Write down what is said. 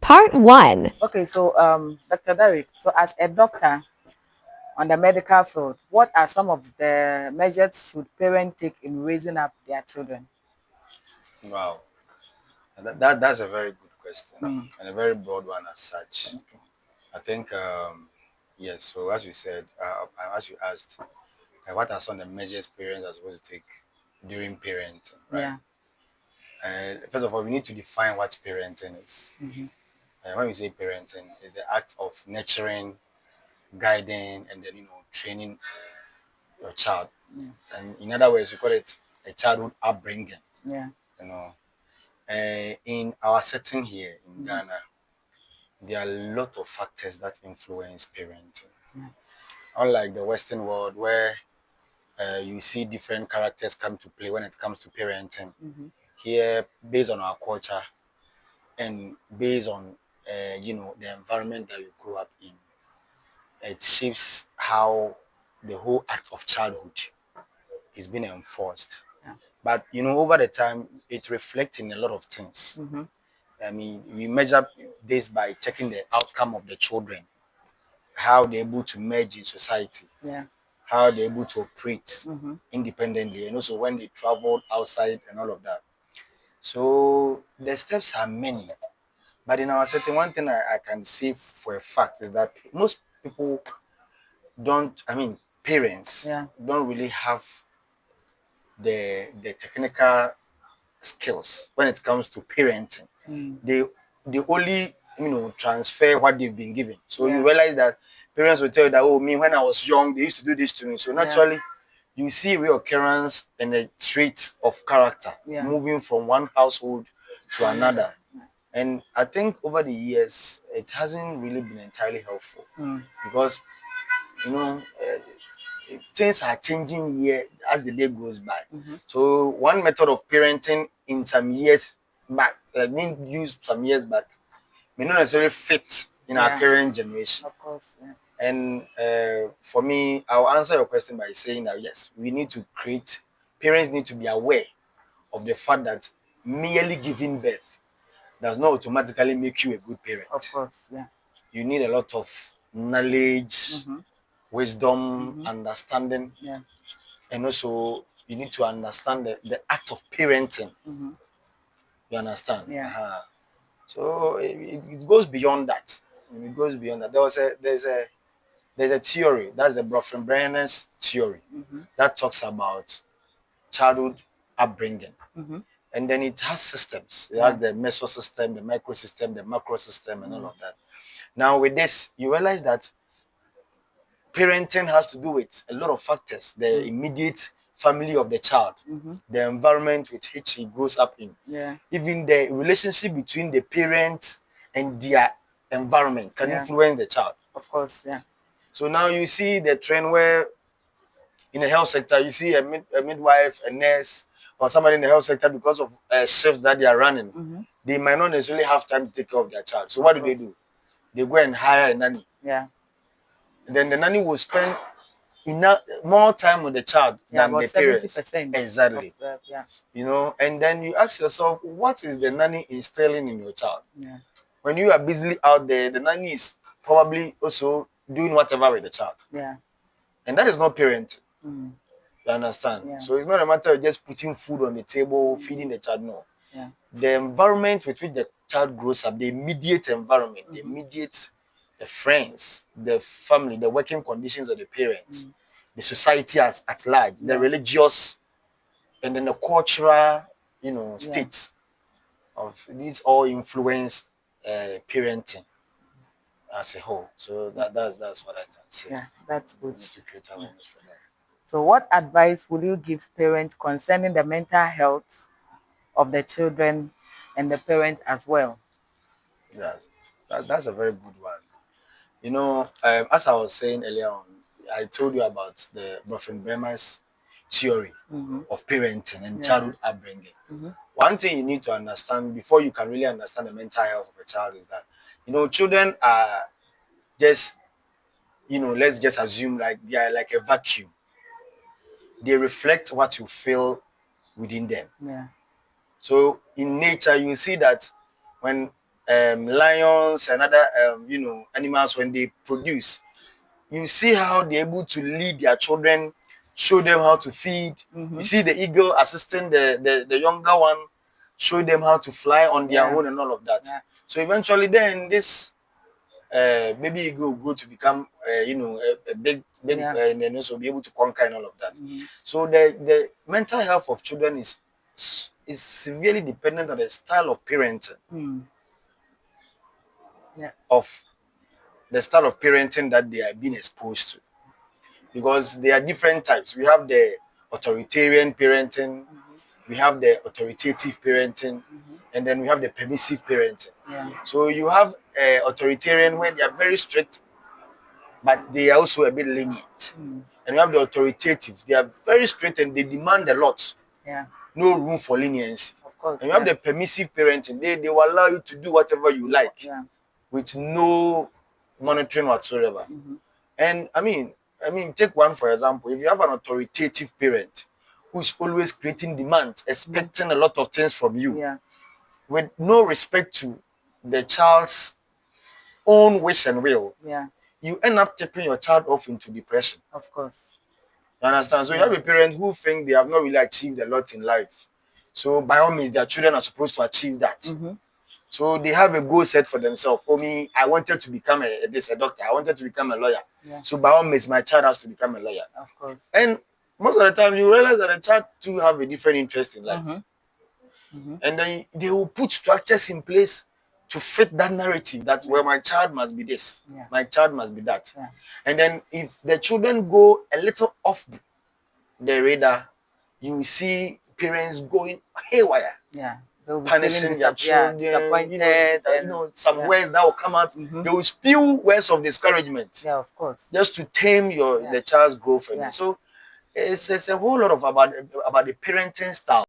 Part 1. Okay, so Dr. Derek, so as a doctor on the medical field, what are some of the measures should parents take in raising up their children? Wow, that's a very good question Mm, and a very broad one as such. okay. I think yes. So as you said, as you asked, what are some of the measures parents are supposed to take during parenting, right? Yeah. First of all, we need to define what parenting is. Mm-hmm. When we say parenting, is the act of nurturing, guiding, and then training your child. Yeah. And in other words, we call it a childhood upbringing. Yeah. You know, in our setting here in Mm-hmm. Ghana, there are a lot of factors that influence parenting. Yeah. Unlike the Western world, where you see different characters come to play when it comes to parenting, Mm-hmm. here, based on our culture and based on the environment that you grew up in, it shapes how the whole act of childhood is being enforced. Yeah. But over the time, it reflects in a lot of things. Mm-hmm. I mean, we measure this by checking the outcome of the children, how they're able to merge in society, Yeah. how they're able to operate Mm-hmm. independently, and also when they travel outside and all of that. So the steps are many. But in our setting, one thing I can say for a fact is that most people don't, I mean, parents Yeah. don't really have the technical skills when it comes to parenting. Mm. They only transfer what they've been given. So you Yeah. realize that parents will tell you that, oh, me when I was young they used to do this to me. So Yeah. naturally you see reoccurrence in the traits of character Yeah. moving from one household to Another. another. And I think over the years it hasn't really been entirely helpful Mm. because you know uh, things are changing here as the day goes by. Mm-hmm. So one method of parenting in some years back, being used some years back, may not necessarily fit in our Yeah. current generation. Of course. Yeah. And for me, I'll answer your question by saying that yes, we need to create. Parents need to be aware of the fact that merely giving birth does not automatically make you a good Of parent. course. Yeah. You need a lot of knowledge, Mm-hmm. wisdom, Mm-hmm. understanding, Yeah. and also you need to understand the act of parenting. Mm-hmm. You understand? Yeah. So it goes beyond that. It goes beyond that. There's a theory. That's the Bronfenbrenner's theory Mm-hmm. that talks about childhood upbringing, Mm-hmm. and then it has systems. It has Yeah. the meso system, the micro system, the macro system, and all Mm. of that. Now with this, you realize that parenting has to do with a lot of factors: the Mm. immediate family of the child, Mm-hmm. the environment with which he grows up in, Yeah. even the relationship between the parents and their environment can Yeah. influence the child. Of course. Yeah. So now you see the trend where in the health sector you see a midwife, a nurse, or somebody in the health sector, because of a shift that they are running, Mm-hmm. they might not necessarily have time to take care of their child. So Of what do? course. They go and hire a nanny. Yeah. Then the nanny will spend enough more time with the child Yeah. than About the parents. 70% of Exactly. the. Yeah. And then you ask yourself, what is the nanny instilling in your child? Yeah. When you are busily out there, the nanny is probably also doing whatever with the child. Yeah. And that is not parenting. Mm. You understand? Yeah. So it's not a matter of just putting food on the table, feeding the child. No. Yeah. The environment with which the child grows up, the immediate environment, the Mm-hmm. immediate, the friends, the family, the working conditions of the parents, Mm. the society as at large, the Yeah. religious, and then the cultural, Yeah. states of these all influence parenting as a whole. So that's what I can say. Yeah. That's We good. need to create Yeah. awareness for that. So, what advice would you give parents concerning the mental health of the children and the parent as well? Yeah, that's a very good one. As I was saying earlier on, I told you about the Bronfenbrenner's theory Mm-hmm. of parenting and Yeah. childhood upbringing. Mm-hmm. One thing you need to understand before you can really understand the mental health of a child is that children are just let's just assume like they are like a vacuum. They reflect what you feel within them. Yeah. So in nature, you see that when lions and other animals, when they produce, you see how they're able to lead their children, show them how to feed. You see the eagle assisting the younger one, show them how to fly on their own and all of that. So eventually then this baby eagle will go to become a big and also be able to conquer and all of that. So the mental health of children is severely dependent on the style of parenting. Of the style of parenting that they are being exposed to, because there are different types. We have the authoritarian parenting, we have the authoritative parenting, and then we have the permissive parenting. So you have authoritarian where they are very strict, but they are also a bit lenient. And you have the authoritative, they are very strict and they demand a lot. No room for leniency. Of course. And you have the permissive parenting, they will allow you to do whatever you like with no monitoring whatsoever. And I mean, take one for example. If you have an authoritative parent who's always creating demands, expecting a lot of things from you, with no respect to the child's own wish and will, you end up taking your child off into depression. Of course. You understand? So you have a parent who think they have not really achieved a lot in life. So by all means, their children are supposed to achieve that. So they have a goal set for themselves. For me, I wanted to become a doctor. I wanted to become a lawyer. So by all means, my child has to become a lawyer. Of course. And most of the time, you realize that the child too have a different interest in life. And then they will put structures in place to fit that narrative that well, my child must be this, my child must be that. And then if the children go a little off the radar, you see parents going haywire. Punishing their children, some words that will come out. They will spew words of discouragement. Of course. Just to tame the child's growth. So it's a whole lot of about the parenting style.